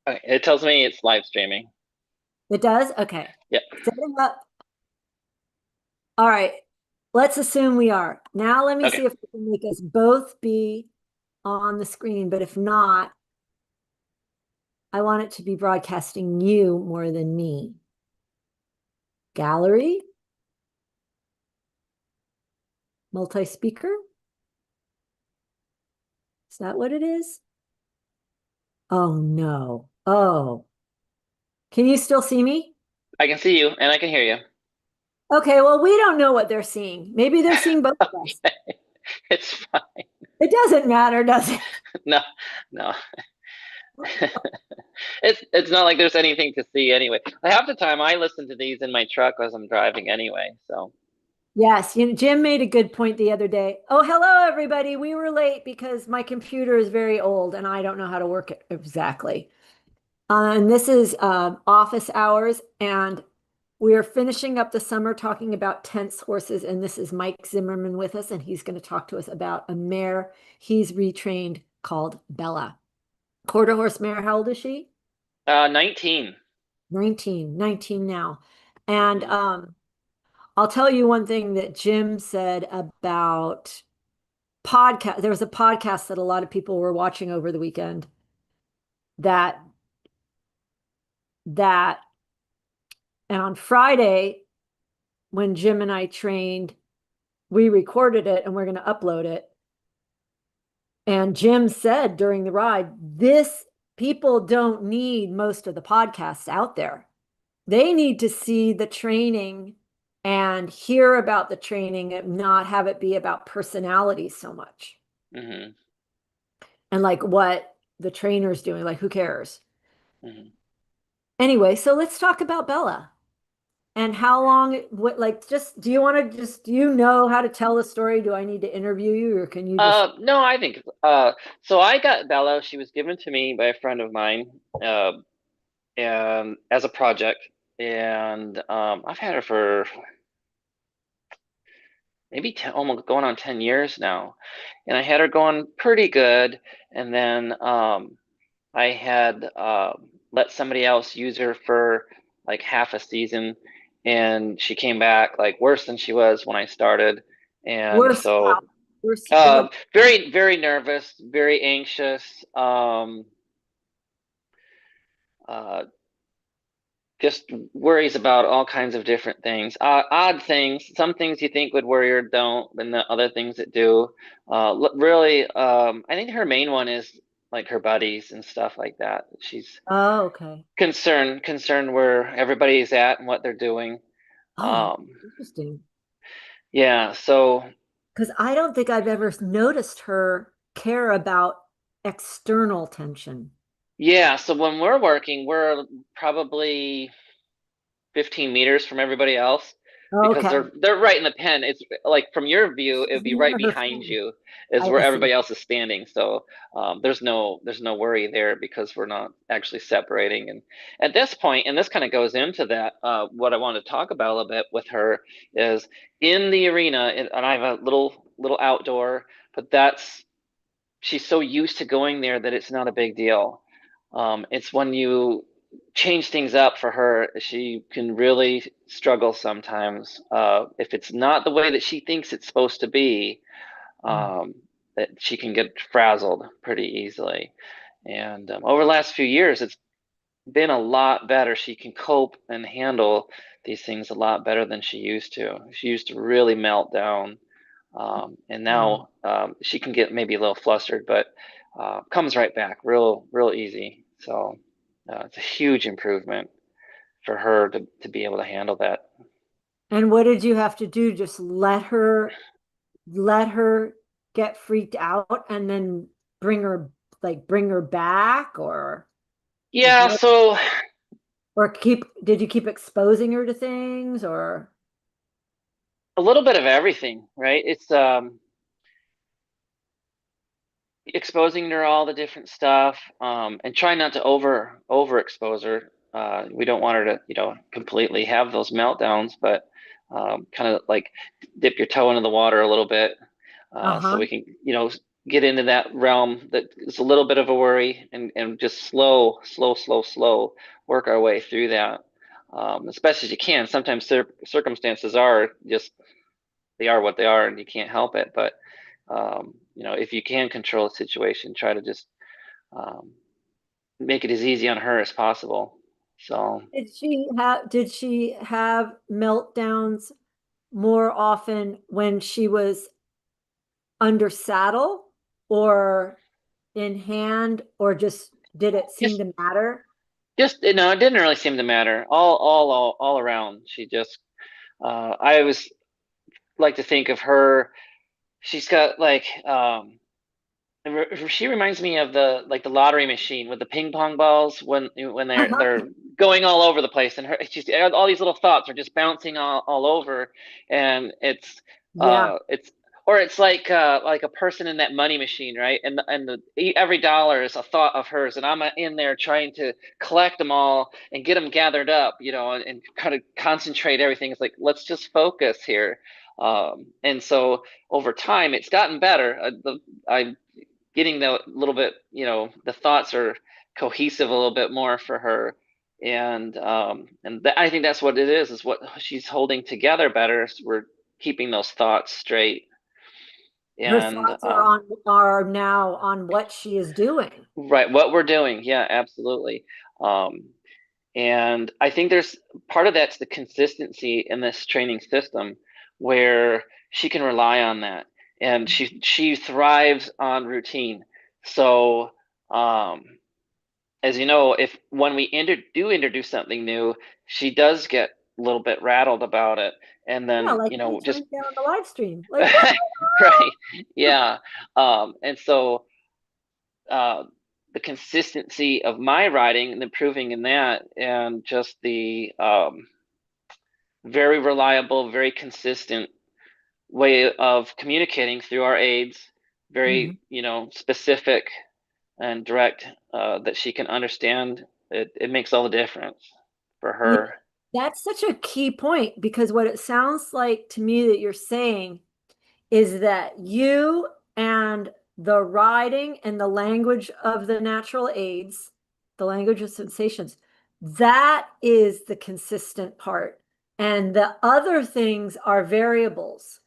Okay, it tells me it's live streaming. It does? Okay. Yep. Setting up. All right. Let's assume we are. Now let me Okay. see if we can make us both be on the screen, but if not, I want it to be broadcasting you more than me. Gallery, multi-speaker. Is that what it is? Oh no. Oh, can you still see me? I can see you and I can hear you. Okay, well, we don't know what they're seeing. Maybe they're seeing both of us. Okay. It's fine. It doesn't matter, does it? No, no. It's not like there's anything to see anyway. Half the time I listen to these in my truck as I'm driving anyway. So, Yes, Jim made a good point the other day. Oh, hello, everybody. We were late because my computer is very old and I don't know how to work it exactly. And this is office hours, and we're finishing up the summer talking about tense horses. And this is Mike Zimmerman with us, and he's going to talk to us about a mare he's retrained called Bella. Quarter horse mare, how old is she? 19. 19 now. And Hmm. I'll tell you one thing that Jim said about podcast. There was a podcast that a lot of people were watching over the weekend that that and on Friday when Jim and I trained, we recorded it and we're going to upload it. And Jim said during the ride, this people don't need most of the podcasts out there. They need to see the training and hear about the training and not have it be about personality so much. Hmm. And like what the trainer's doing, like who cares? Hmm. Anyway, so let's talk about Bella and how long, what, like, just do you want to just, do you know how to tell the story? Do I need to interview you or can you just, No, I think so I got Bella. She was given to me by a friend of mine, and as a project, and I've had her for maybe 10, almost going on 10 years now. And I had her going pretty good. And then I had let somebody else use her for like half a season. And she came back like worse than she was when I started. And worse how? so Worse in what? very, very nervous, very anxious. Uh, just worries about all kinds of different things, odd things. Some things you think would worry her don't, and the other things that do. Really, I think her main one is like her buddies and stuff like that. She's Oh, okay. concerned where everybody's at and what they're doing. Oh, Um, interesting. yeah, so Because I don't think I've ever noticed her care about external tension. yeah, so when we're working, we're probably 15 meters from everybody else because Okay. they're right in the pen. It's like from your view, it would She's be near right her behind phone. you is where I everybody see. else is standing. So there's no worry there because we're not actually separating. And at this point, and this kind of goes into that, what I want to talk about a little bit with her is in the arena, and I have a little outdoor, but that's she's so used to going there that it's not a big deal. It's when you change things up for her, she can really struggle sometimes. If it's not the way that she thinks it's supposed to be, Mm. um, that she can get frazzled pretty easily. And over the last few years, it's been a lot better. She can cope and handle these things a lot better than she used to. She used to really melt down, and Mm. now she can get maybe a little flustered, but comes right back real easy. So it's a huge improvement for her to be able to handle that. And what did you have to do? Just let her get freaked out and then bring her bring her back like Yeah, what so or keep did you keep exposing her to things or a little bit of everything, right? It's exposing her all the different stuff, and try not to overexpose her. We don't want her to, completely have those meltdowns, but kind of like dip your toe into the water a little bit, so uh-huh. we can, get into that realm that is a little bit of a worry, and just slow work our way through that, as best as you can. Sometimes circumstances are just, they are what they are and you can't help it. But if you can control a situation, try to just um, make it as easy on her as possible. So Did she have meltdowns more often when she was under saddle or in hand, or just did it seem just to matter? it didn't really seem to matter. All around. She just I always like to think of her. She's got like she reminds me of the lottery machine with the ping pong balls when they're going all over the place, and she's all these little thoughts are just bouncing all over, and Yeah. it's or it's like a person in that money machine, right? And every dollar is a thought of hers, and I'm in there trying to collect them all and get them gathered up, and kind of concentrate everything. It's like, let's just focus here. And so over time, it's gotten better. I'm getting the little bit, the thoughts are cohesive a little bit more for her. And I think that's what it is what she's holding together better. So we're keeping those thoughts straight. Her And thoughts are now on what she is doing. right, what we're doing. Yeah, absolutely. Um, and I think there's part of that's the consistency in this training system where she can rely on that. And she thrives on routine. So um, as you know, if when we introduce something new, she does get a little bit rattled about it. And Yeah, then, like me just turning down the live stream. Like, what? right. Yeah. And so uh, the consistency of my writing and improving in that, and just the very reliable, very consistent way of communicating through our aids, Mhm. very, specific and direct, that she can understand. It makes all the difference for Yeah, her. that's such a key point, because what it sounds like to me that you're saying is that you and the writing and the language of the natural aids, the language of sensations, that is the consistent part. And the other things are variables.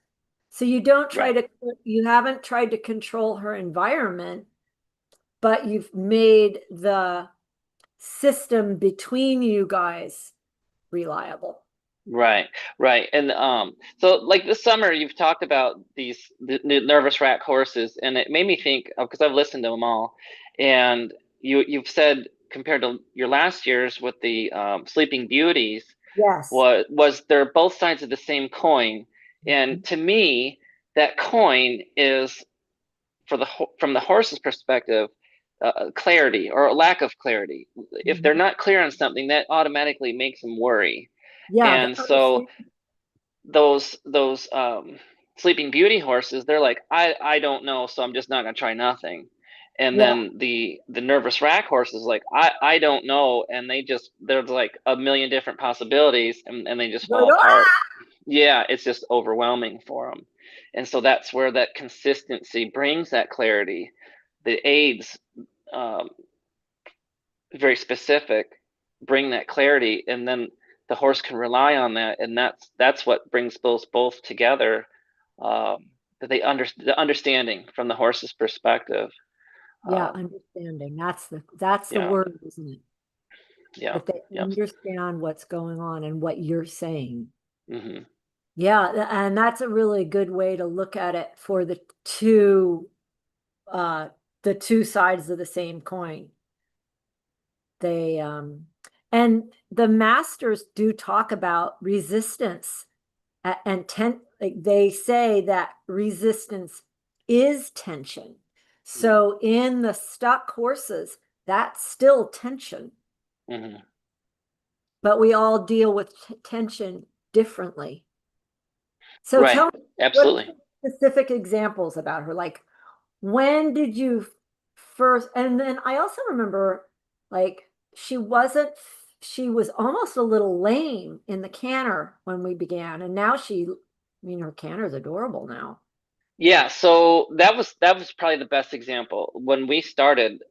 So Right. you haven't tried to control her environment, but you've made the system between you guys reliable. Right, right. And so like this summer, you've talked about the nervous rack horses, and it made me think, because I've listened to them all, and you've said compared to your last years with the Sleeping Beauties, Yes. was they're both sides of the same coin. And to me, that coin is from the horse's perspective, clarity or a lack of clarity. If they're Mhm. not clear on something, that automatically makes them worry. Yeah, the And so understand. those Sleeping Beauty horses, they're like, I don't know, so I'm just not gonna try nothing. And Yeah. then the nervous rack horses, like, I don't know, and there's like a million different possibilities, and they just Go, fall go, apart. ah! Yeah, it's just overwhelming for them. And so that's where that consistency brings that clarity. The aids, um, very specific, bring that clarity, and then the horse can rely on that, and that's what brings those both together. That the understanding from the horse's perspective. Yeah, um, understanding. That's the yeah, word, isn't it? yeah, That they yeah. understand what's going on and what you're saying. Hmm. Yeah, and that's a really good way to look at it for uh the two sides of the same coin. They and the masters do talk about resistance and like they say that resistance is tension. So in the stuck horses, that's still tension, Hmm. but we all deal with tension differently. So Right, tell me, what are absolutely. some specific examples about her? Like, when did you first? And then I also remember, like, she was almost a little lame in the canter when we began. And now I mean, her canter is adorable now. Yeah, so that was probably the best example. When we started,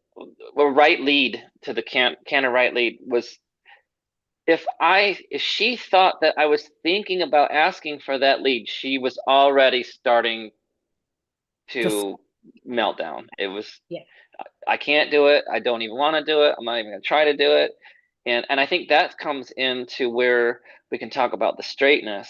a right lead to the canter right lead was, if she thought that I was thinking about asking for that lead, she was already starting Just to melt down. It was, yeah. I can't do it. I don't even want to do it. I'm not even going to try to do it. And I think that comes into where we can talk about the straightness.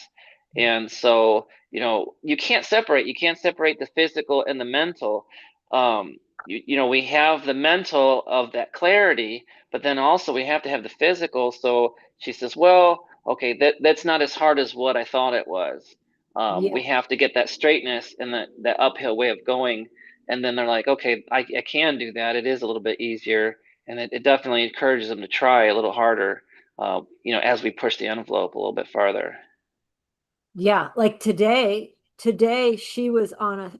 And so, you can't separate the physical and the mental. We have the mental of that clarity, but then also we have to have the physical. So she says, well, okay, that's not as hard as what I thought it was. Yeah. We have to get that straightness and that uphill way of going. And then they're like, okay, I can do that. It is a little bit easier. And it definitely encourages them to try a little harder, as we push the envelope a little bit farther. Yeah, like today she was on a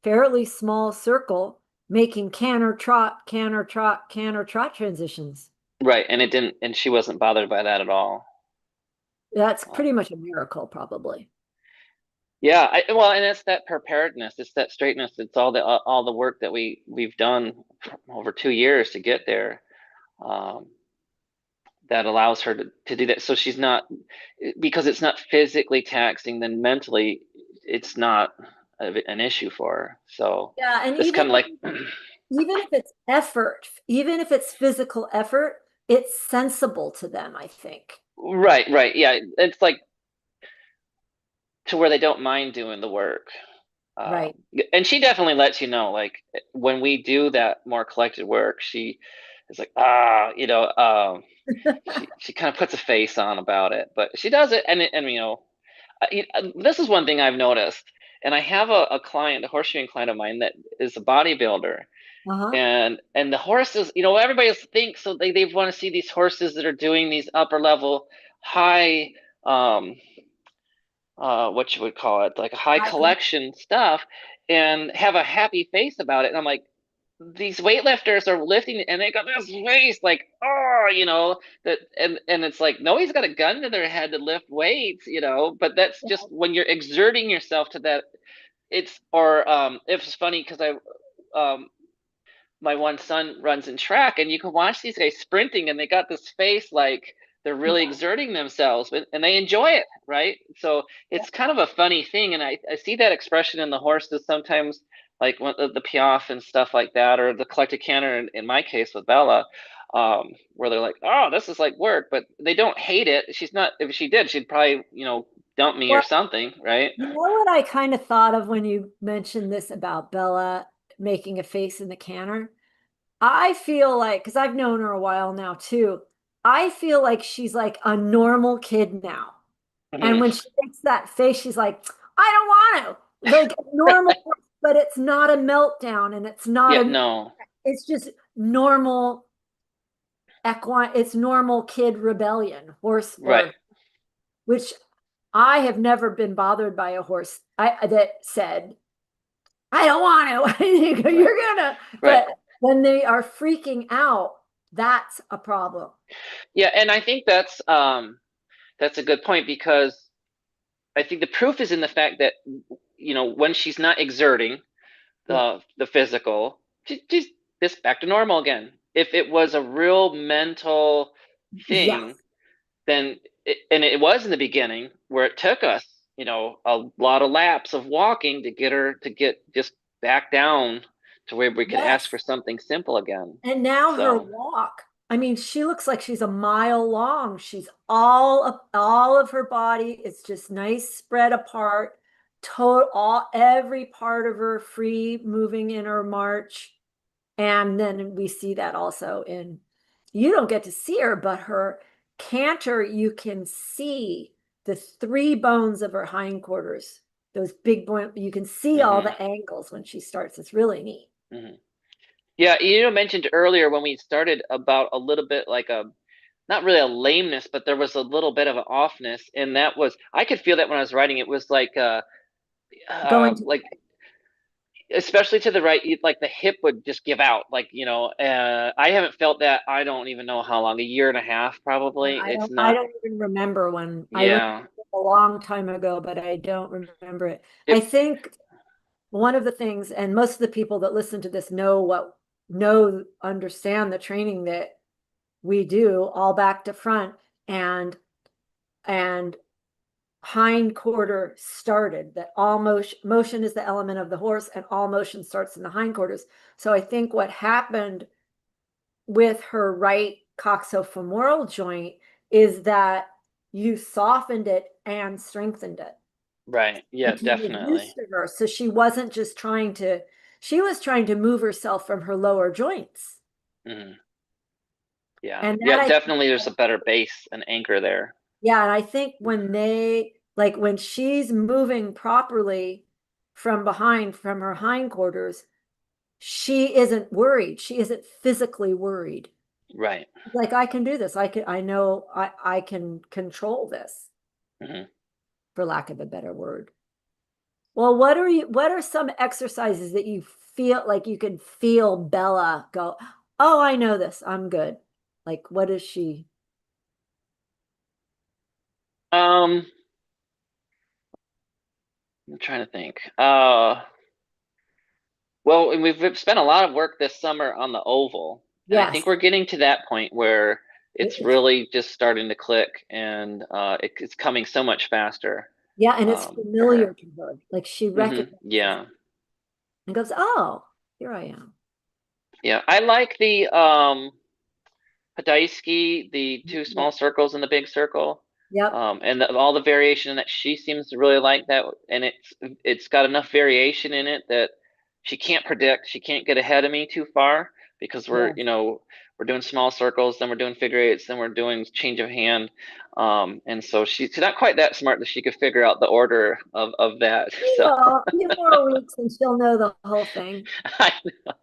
fairly small circle making canter trot transitions. Right. And it didn't, and she wasn't bothered by that at all. That's Uh, pretty much a miracle, probably. yeah. Well, and it's that preparedness, it's that straightness. It's all the work that we've done for over 2 years to get there. Um, that allows her to do that. So she's not, because it's not physically taxing, then mentally it's not an issue for her. So Yeah, and it's kind of like, even if it's effort, even if it's physical effort, it's sensible to them, I think. right, right. Yeah. It's like to where they don't mind doing the work. Right. And she definitely lets you know, like when we do that more collected work, she is like, she kind of puts a face on about it, but she does it. This is one thing I've noticed. And I have a client, a horseshoeing client of mine that is a bodybuilder. Uh-huh. And the horses, everybody else thinks, so they want to see these horses that are doing these upper level, high, um, what you would call it, like a high I can, collection stuff, and have a happy face about it. And I'm like, these weightlifters are lifting and they got this face like, oh, that, and it's like, no, he's got a gun to their head to lift weights, but that's just when you're exerting yourself to that. It's funny because um my one son runs in track, and you can watch these guys sprinting and they got this face like they're really yeah. exerting themselves, and they enjoy it, right? So it's kind of a funny thing. And I see that expression in the horses sometimes, like when the piaffe and stuff like that, or the collected canter in my case with Bella, where they're like, oh, this is like work, but they don't hate it. She's not, if she did, she'd probably, dump me or Well, something, right? you know what I kind of thought of when you mentioned this about Bella making a face in the canner? I feel like, because I've known her a while now too, I feel like she's like a normal kid now. And Hmm. when she makes that face, she's like, I don't want to. Like normal, but it's not a meltdown and it's not Yeah, a, no, it's just normal equine, it's normal kid rebellion, horse right, or which I have never been bothered by a horse that said, I don't want to. right, You're gonna, right. but when they are freaking out, that's a problem. Yeah, and I think that's a good point, because I think the proof is in the fact that, when she's not exerting Yeah. the physical, she's just back to normal again. If it was a real mental thing, Yes. then and it was in the beginning where it took us, a lot of laps of walking to get her to get just back down to where we could ask for Yes. something simple again. And now her So, walk, I mean, she looks like she's a mile long. She's all of her body is just nice spread apart. Total all every part of her free moving in her march. And then we see that also in you don't get to see her, but her canter, you can see the three bones of her hindquarters. Those big bones, you can see all hmm the angles when she starts. It's really neat. hmm yeah, mentioned earlier when we started about a little bit like a, not really a lameness, but there was a little bit of an offness, and that was, I could feel that when I was writing. It was Going to like especially to the right, like the hip would just give out, like, I haven't felt that. I don't even know how long, a year and a half probably. It's I not. don't even remember when I remember Yeah, a long time ago, but I don't remember it. I it think one of the things, and most of the people that listen to this understand the training that we do all back to front, and hind quarter started, that all motion is the element of the horse, and all motion starts in the hindquarters. So I think what happened with her right coxofemoral joint is that you softened it and strengthened it. Right. Yeah, Like you were used definitely. to her. So she wasn't just she was trying to move herself from her lower joints. Hmm. Yeah. And that Yeah, I definitely there's a better base and anchor there. Yeah, and I think when she's moving properly from behind, from her hindquarters, she isn't worried. She isn't physically worried. Right. Like, I can do this. I know I can control this, Hmm. for lack of a better word. Well, what are some exercises that you feel like you can feel Bella go, oh, I know this. I'm good. Like, what is she? Um, I'm trying to think. Well, and we've spent a lot of work this summer on the oval, and I think Yes, we're getting to that point where it's it's really just starting to click, and it's coming so much faster yeah, and it's for familiar her. to her. Like she recognizes Yeah, and goes, "Oh, here I am." yeah. I like the Podolsky, the two Yeah. small circles and the big circle, Yep. and all the variation that she seems to really like that, and it's got enough variation in it that she can't predict, she can't get ahead of me too far because Yeah. we're doing small circles, then we're doing figure eights, then we're doing change of hand, and so she's not quite that smart that she could figure out the order of that. So A few more weeks and she'll know the whole thing. I know,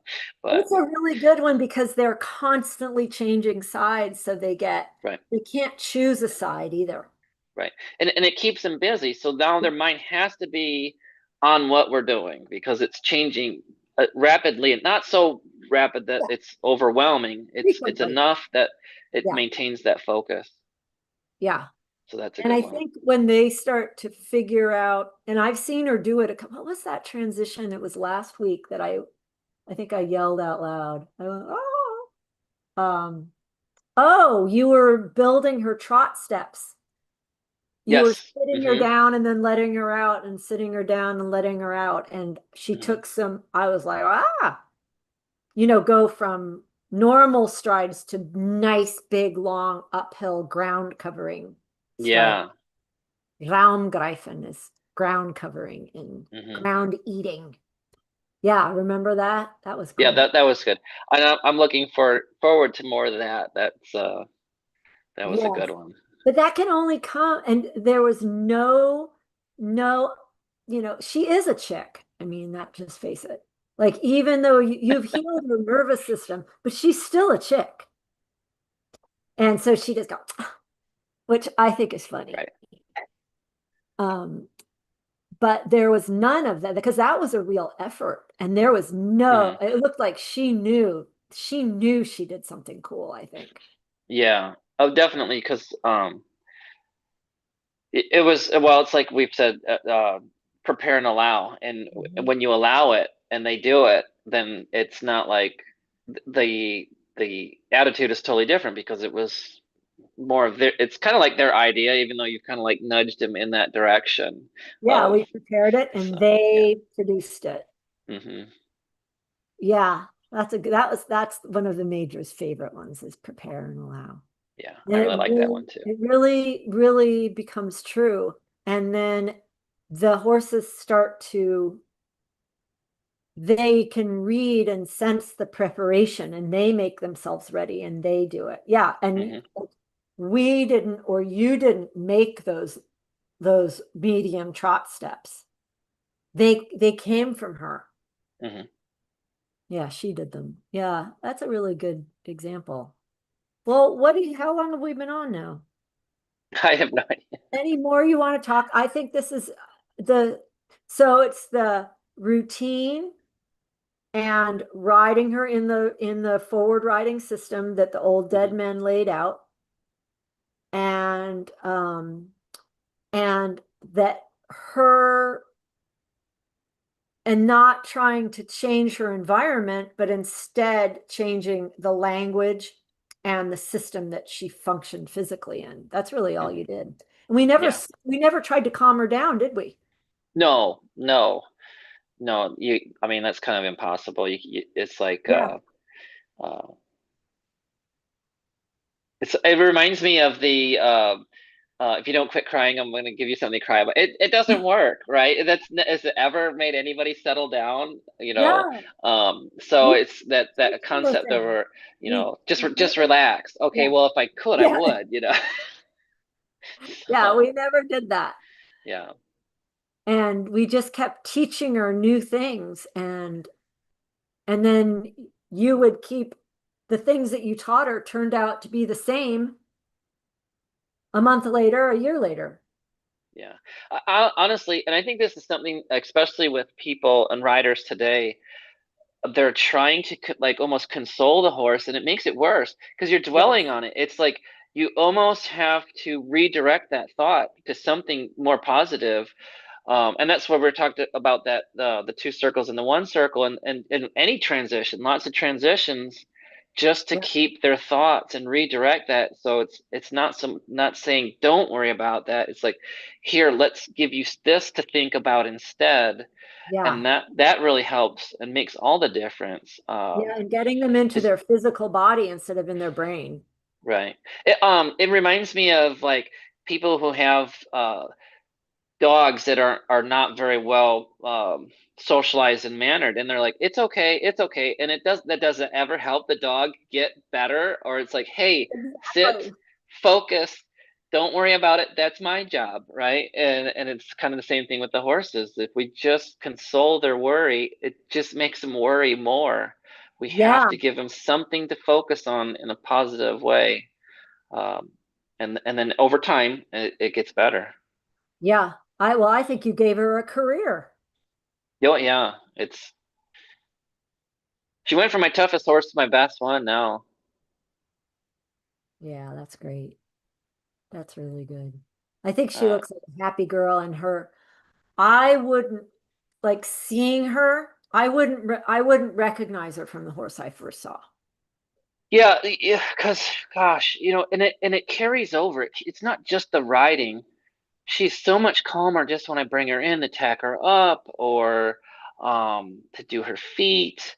but It's a really good one because they're constantly changing sides, so right. they can't choose a side either. Right. And it keeps them busy. So now their mind has to be on what we're doing because it's changing rapidly and not so rapid that Yeah, it's overwhelming. It's frequently. enough that it Yeah. maintains that focus. Yeah. So that's a And good I one. think when they start to figure out, and I've seen her do it what was that transition? It was last week that I think I yelled out loud. I went, oh. Oh, you were building her trot steps. You were Yes. sitting her down and then letting her out, and sitting her down and letting her out. And she Hmm. took I was like, go from normal strides to nice, big, long uphill ground covering stride. Yeah. Raumgreifen is ground covering and Hmm. ground eating. Yeah, remember that? That was Yeah, cool. that was good. I'm looking forward to more of that. That was a good Yes. one. But that can only come, and there was no, she is a chick. I mean, that just face it. Like, even though you've healed her nervous system, but she's still a chick. And so she just go, which I think is funny. Right. Um, but there was none of that because that was a real effort. And there was Hmm. it looked like she knew she did something cool, I think. Yeah. Oh, definitely. Because it was, well, it's like we've said, prepare and allow, and Mhm. when you allow it and they do it, then it's not like the the attitude is totally different because it was more of their, it's kind of like their idea, even though you've kind of like nudged them in that direction Yeah, of, we prepared it and so yeah. they produced it. Hmm. Yeah, that's one of the major's favorite ones is prepare and allow. Yeah, I And really like that one too. it really, really becomes true. And then the horses they can read and sense the preparation and they make themselves ready and they do it. Yeah. And Hmm. we didn't, or you didn't make those medium trot steps. They came from her. Hmm. Yeah, she did them. Yeah, that's a really good example. Well, how long have we been on now? I have no idea. Any more you want to talk? I think this is the, so it's the routine and riding her in the forward riding system that the old dead Hmm. men laid out, and and that her and not trying to change her environment, but instead changing the language and the system that she functioned physically in. That's really all Mhm. you did. And Yeah. we never tried to calm her down, did we? No, no, no. I mean, that's kind of impossible. It's like, Yeah. uh, it reminds me of the, if you don't quit crying, I'm going to give you something to cry about. It doesn't work, right? Has it ever made anybody settle down? Yeah. So We it's did that similar concept of, thing. just relax. Okay, Yeah. well, if I could, I Yeah. would. Yeah, So we never did that. yeah, And we just kept teaching her new things, and then you would keep the things that you taught her turned out to be the same a month later, a year later. yeah. Honestly, and I think this is something, especially with people and riders today, they're trying to like almost console the horse, and it makes it worse because you're dwelling Yes. on it. It's like you almost have to redirect that thought to something more positive. And that's where we're talked about that the two circles and the one circle, and any transition, lots of transitions, just to Yeah. keep their thoughts and redirect that. So it's not saying don't worry about that. It's like, here, let's give you this to think about instead, Yeah. and that really helps and makes all the difference. Yeah. And getting them into Is their physical body instead of in their brain. right. It reminds me of like people who have dogs that are not very well socialized and mannered, and they're like, it's okay, and that doesn't ever help the dog get better. Or it's like, hey, sit, Exactly. focus, don't worry about it, that's my job, right? And it's kind of the same thing with the horses. If we just console their worry, it just makes them worry more. We have Yeah. to give them something to focus on in a positive way, um, and then over time it gets better. Yeah. I think you gave her a career. Oh yeah, it's she went from my toughest horse to my best one now. Yeah, that's great. That's really good. I think she Uh, looks like a happy girl, and I wouldn't like seeing her. I wouldn't recognize her from the horse I first saw. yeah, yeah, because gosh, and it carries over. It's not just the riding. She's so much calmer just when I bring her in to tack her up or to do her feet.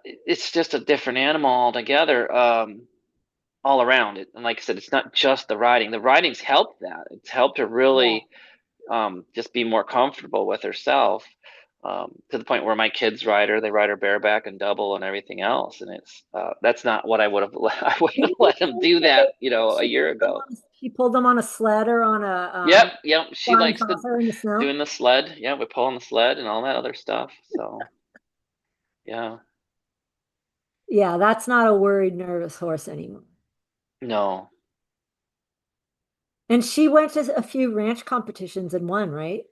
It's just a different animal altogether, all around it. And like I said, it's not just the riding. The riding's helped that. It's helped her Yeah. really just be more comfortable with herself, to the point where my kids ride her. They ride her bareback and double and everything else, and that's not what I would have. I wouldn't have Didn't you let them say do that that, a she year pulled them ago. she pulled them on a sled or on a Yep, yep. She flying likes to saucer in the snow? doing the sled. Yeah, we pull on the sled and all that other stuff. So yeah, Yeah, that's not a worried, nervous horse anymore. no. And she went to a few ranch competitions and won, right?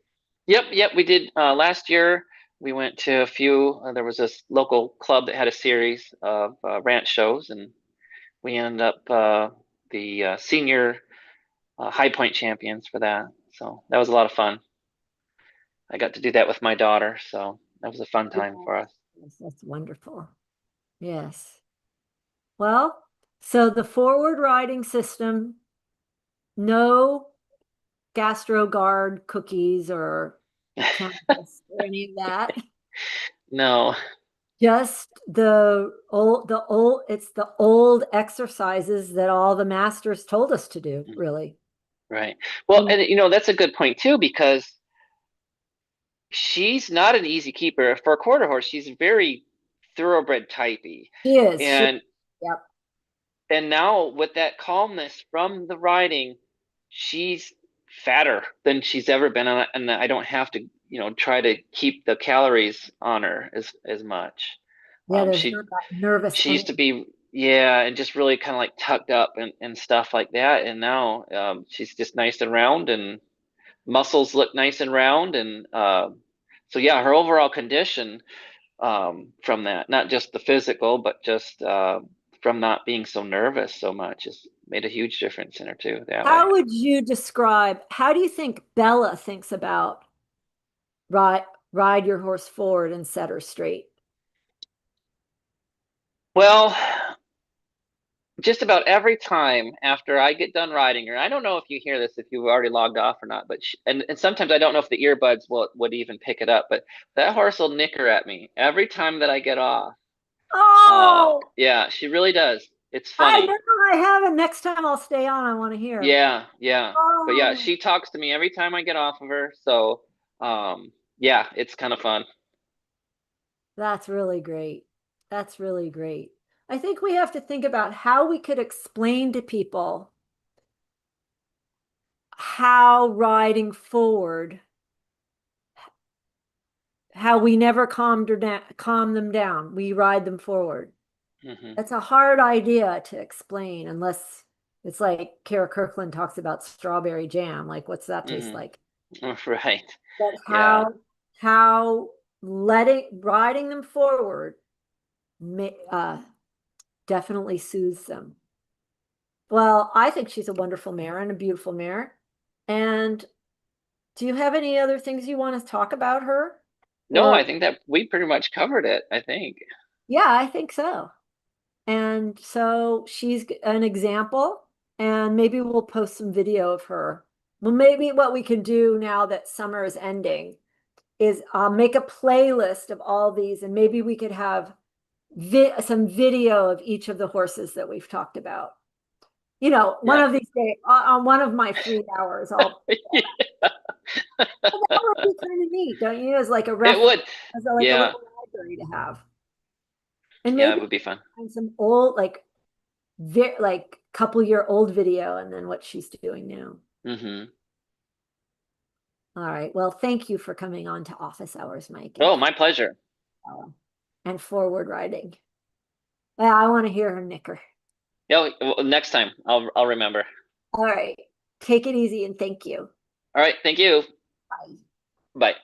Yep, yep. We did last year. We went to a few. There was this local club that had a series of ranch shows, and we ended up the senior High Point champions for that. So that was a lot of fun. I got to do that with my daughter, so that was a fun Yes, time for us. yes, that's wonderful. Yes. Well, so the forward riding system, no GastroGuard cookies or cannabis or any of that. No, Just it's the old exercises that all the masters told us to do, really. right. Well, And and that's a good point too, because she's not an easy keeper for a quarter horse. She's very thoroughbred typey, she, and yep. now with that calmness from the riding, she's fatter than she's ever been, and I don't have to try to keep the calories on her as much. Yeah, there's She not that nervous she used to energy. be, yeah, and just really kind of like tucked up and stuff like that, and now she's just nice and round, and muscles look nice and round, and so yeah, her overall condition, from that, not just the physical, but just from not being so nervous so much, has made a huge difference in her too that way. How do you think Bella thinks about ride your horse forward and set her straight? Well, just about every time after I get done riding her, I don't know if you hear this, if you've already logged off or not, but and sometimes I don't know if the earbuds would even pick it up, but that horse will nicker at me every time that I get off. Oh, Yeah, she really does. It's I funny. know I haven't. Next time I'll stay on. I want to hear. Yeah, yeah. But yeah, Oh, she talks to me every time I get off of her. So, yeah, it's kind of fun. that's really great. That's really great. I think we have to think about how we could explain to people how riding forward, how we never calm them down. We ride them forward. Hmm. That's a hard idea to explain unless it's like Kara Kirkland talks about strawberry jam. Like, what's that taste Hmm. like? Right. But Yeah. how letting riding them forward definitely soothes them. Well, I think she's a wonderful mare and a beautiful mare. And do you have any other things you want to talk about her? No, Or I think that we pretty much covered it, I think. yeah, I think so. And so she's an example, and maybe we'll post some video of her. Well, maybe what we can do now that summer is ending is make a playlist of all these, and maybe we could have some video of each of the horses that we've talked about. You know, one Yeah. of these days, on one of my free hours, that would be kind of neat, don't you? As like a It reference, would. as a, like a Yeah. little library to have. And Yeah, maybe it would be fun. find some old, like couple year old video and then what she's doing now. Hmm. All right. Well, thank you for coming on to office hours, Mike, Oh, my pleasure. and forward riding. Well, I want to hear her nicker. Yeah, well, next time I'll remember. All right. Take it easy and thank you. All right, thank you. Bye. Bye.